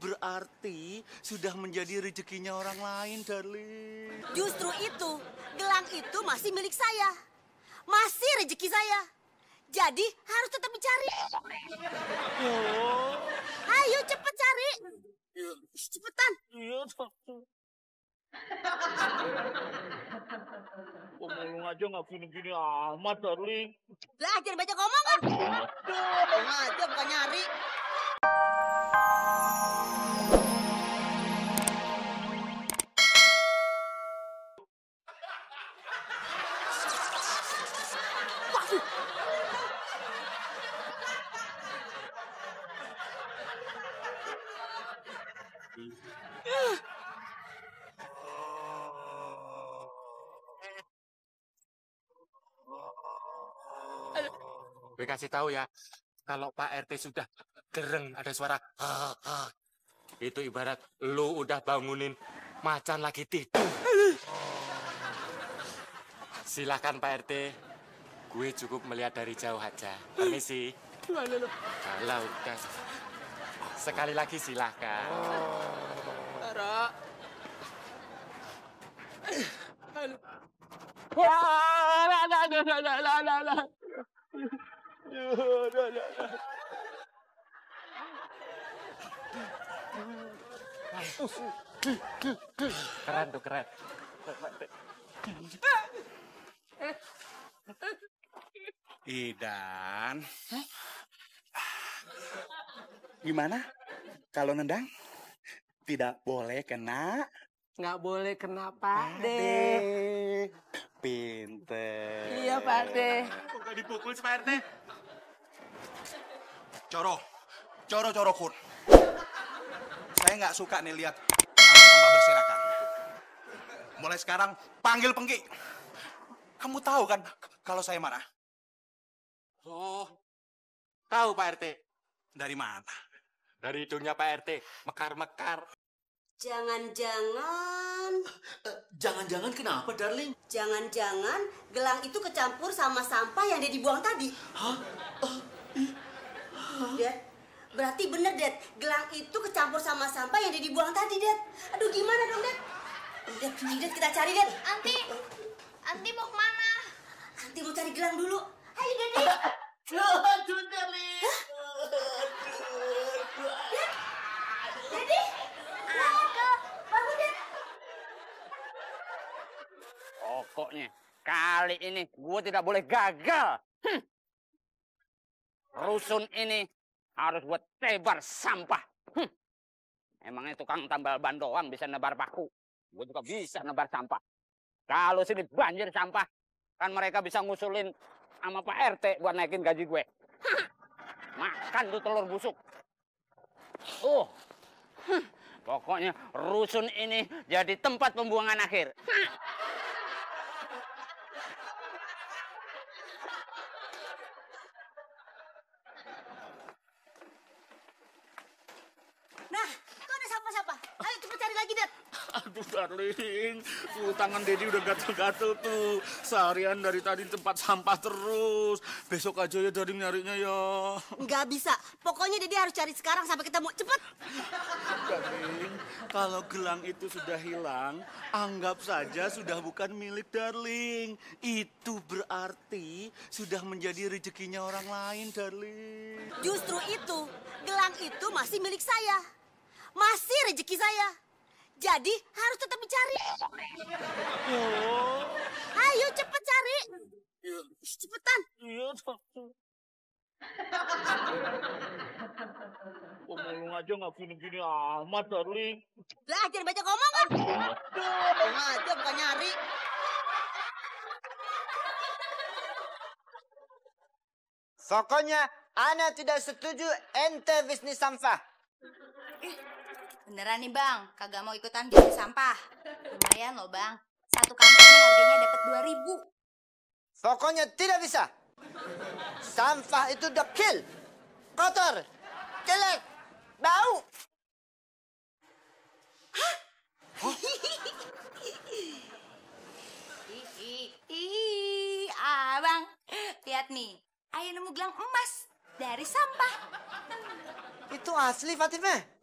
berarti sudah menjadi rezekinya orang lain, darling. Justru itu, gelang itu masih milik saya. Masih rezeki saya. Jadi harus tetap dicari. Oh. Ayo cepet cari. Cepetan. Iya, ngomong aja nggak gini-gini amat, darling. Lah, jangan banyak ngomong kan. Ngomong aja bukan nyari. Gue kasih tahu ya, kalau Pak RT sudah gereng ada suara itu ibarat lu udah bangunin macan lagi tidur. Silakan Pak RT, gue cukup melihat dari jauh aja. Permisi. Kalau udah sekali lagi silakan. Ra. Keren tuh, keren. Idan. Gimana? Kalau nendang? Tidak boleh kena. Nggak boleh kena Pak De. Pinter. Iya Pak De. Kok gak dipukul sih Pak RT? Coro kun. Saya nggak suka nih lihat sampah berserakan. Mulai sekarang panggil Pengki. Kamu tahu kan kalau saya marah? Oh, tahu Pak RT. Dari mana? Dari hidungnya Pak RT, mekar-mekar. Jangan-jangan. Jangan-jangan kenapa, darling? Jangan-jangan gelang itu kecampur sama sampah yang dia dibuang tadi. Hah? Dad, berarti bener, Dad. Gelang itu kecampur sama sampah yang dia dibuang tadi, Dad. Aduh, gimana dong, Dad? Dad, Dad, kita cari, Dad. Anti mau kemana? Nanti mau cari gelang dulu. Ayo, Dad. Aduh, darling. Daddy, bangun, Dad. Pokoknya kali ini gue tidak boleh gagal. Rusun ini harus gue tebar sampah. Emangnya tukang tambal ban doang bisa nebar paku. Gue juga bisa nebar sampah. Kalau sini banjir sampah, kan mereka bisa ngusulin sama Pak RT buat naikin gaji gue. Makan tuh telur busuk. Pokoknya rusun ini jadi tempat pembuangan akhir. Nah, tuh ada sampah-sampah. Ayo cepet cari lagi, Dad. Aduh, darling. Tangan Dedi udah gatel-gatel tuh. Seharian dari tadi tempat sampah terus. Besok aja ya, darling, nyarinya ya. Nggak bisa. Pokoknya Dedi harus cari sekarang sampai ketemu. Cepet. Darling, kalau gelang itu sudah hilang, anggap saja sudah bukan milik darling. Itu berarti sudah menjadi rezekinya orang lain, darling. Justru itu, gelang itu masih milik saya. Masih rezeki saya. Jadi harus tetap dicari. Oh. Ayo cepet cari. Cepetan. Iya, ngomong aja nggak gini-gini amat, darling. Lah, jangan banyak ngomong kan. Ngomong aja bukan nyari. Pokoknya, Ana tidak setuju ente bisnis sampah. Beneran nih bang, kagak mau ikutan bisnis sampah. Lumayan loh bang, satu kantongnya harganya dapat 2.000. Pokoknya tidak bisa. Sampah itu dekil, kotor, jelek, bau. Abang, lihat nih, ayah nemu gelang emas dari sampah. Itu asli Fatimah.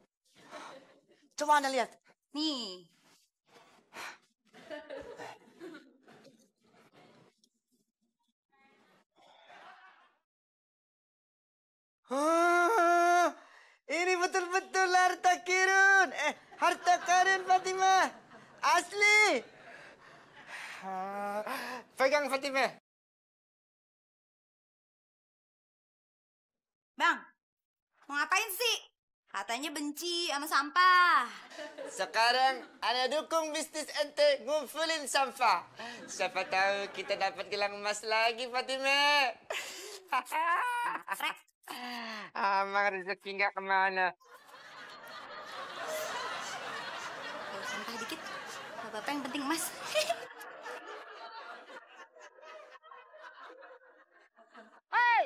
Coba Anda lihat. Nih. Oh, ini betul-betul harta karun. Harta karun Fatimah. Asli. Pegang Fatimah. Bang, mau ngapain sih? Katanya benci sama sampah. Sekarang Ana dukung bisnis ente ngumpulin sampah. Siapa tahu kita dapat gelang emas lagi Fatimah. Amang rezeki nggak kemana. Bawa sampah dikit. Bapak yang penting emas. Hei!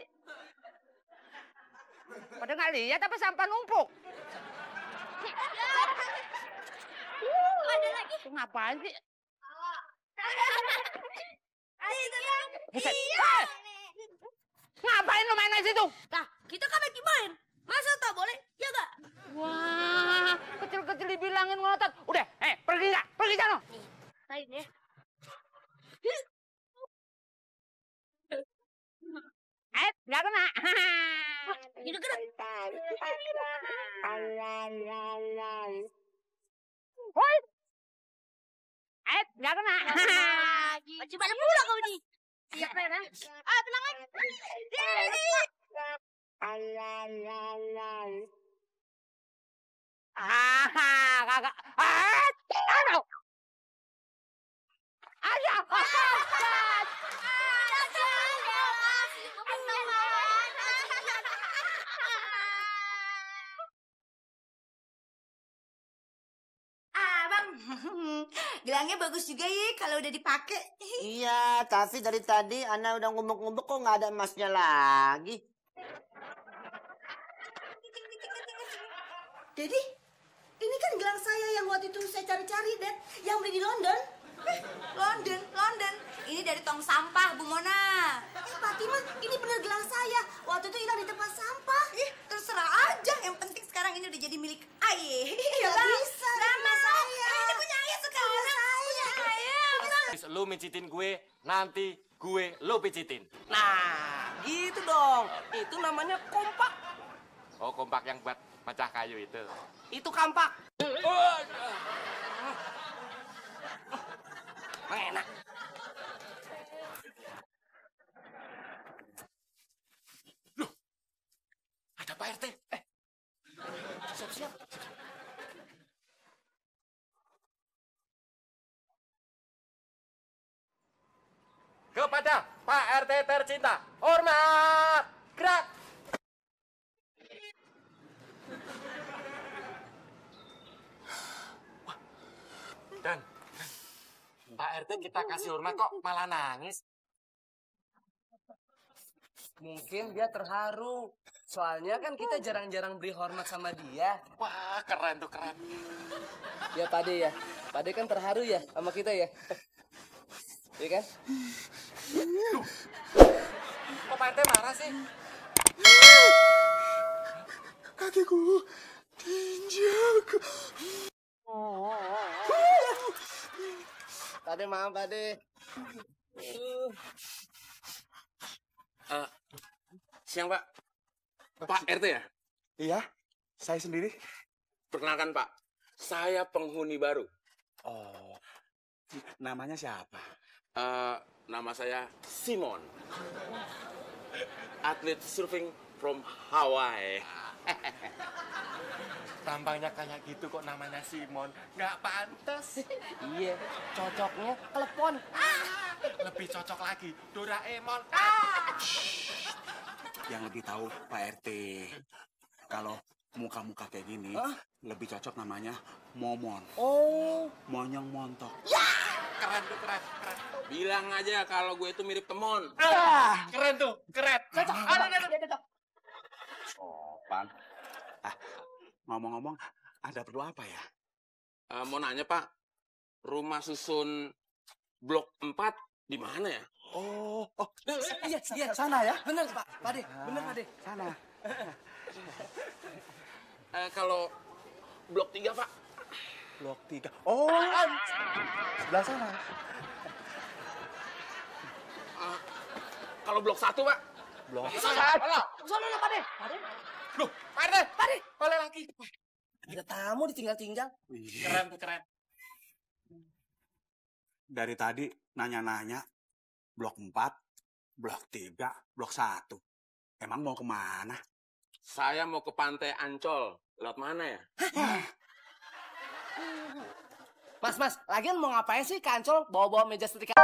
Pada nggak lihat apa sampah numpuk? Ada lagi. Itu ngapain sih? Buset. Hei! Ngapain lu main di situ? Nah, kita kan lagi main. Masa tak boleh? Ya nggak? Wah, kecil-kecil dibilangin ngotot. Udah, pergi nggak? Pergi sana. Main ya. Nggak kena. Gitu kena. Woi. Nggak kena. Macam mana pula kau ni? Siapa ya? Tenang aja. Kagak. Aduh. Aduh. Bang. Gelangnya bagus juga ya kalau udah dipakai. Iya, tapi dari tadi Ana udah ngumpuk-ngumpuk kok nggak ada emasnya lagi. Jadi, ini kan gelang saya yang waktu itu saya cari-cari, Dad. Yang beli di London. London. Ini dari tong sampah, Bu Mona. Fatimah, ini bener gelang saya. Waktu itu hilang di tempat sampah. Terserah aja. Yang penting sekarang ini udah jadi milik Aye. Nggak bisa, ini Nama saya. Ini punya Aye sekarang. Punya Aye. Lu mijitin gue, nanti gue lu pijitin. Nah, gitu dong. Itu namanya kompak. Oh, kompak yang buat pecah kayu itu. Itu kampak. Enak. Ada Pak RT. Siap-siap. Kepada Pak RT tercinta, hormat, gerak. Dan Pak RT kita kasih hormat kok malah nangis. Mungkin dia terharu. Soalnya kan kita jarang-jarang beri hormat sama dia. Wah, keren tuh, keren. Ya, Pade ya. Pade kan terharu ya sama kita ya. Iya kan? Kok Pak RT marah sih? Kakiku diinjak. Pade maaf, Pade. Siang, Pak. Pak RT ya? Iya, saya sendiri. Perkenalkan, Pak. Saya penghuni baru. Oh, namanya siapa? Nama saya Simon. Atlet surfing from Hawaii. Tampangnya kayak gitu kok namanya Simon. Nggak pantas. Iya, cocoknya telepon. Lebih cocok lagi Doraemon. Yang lebih tahu Pak RT. Kalau muka-muka kayak gini, lebih cocok namanya Momon. Oh, Monyong montok. Keren tuh, keren. Bilang aja kalau gue itu mirip Temon. Keren tuh, keren. Cocok. Sopan. Ngomong-ngomong, ada perlu apa ya? Mau nanya, Pak. Rumah susun blok 4 di mana ya? Oh, iya, sana ya? bener Pak, Pade, bener Pade. Sana. Kalau blok 3, Pak. blok 3. Oh, sebelah sana. Kalau blok 1, Pak. Blok Sana Pade. Loh, Pak RT. Oleh lagi. Ada tamu ditinggal-tinggal. Keren tuh, keren. Dari tadi nanya-nanya blok 4, blok 3, blok 1. Emang mau kemana? Saya mau ke Pantai Ancol. Lewat mana ya? Mas, lagian mau ngapain sih ke Ancol bawa-bawa meja setrika?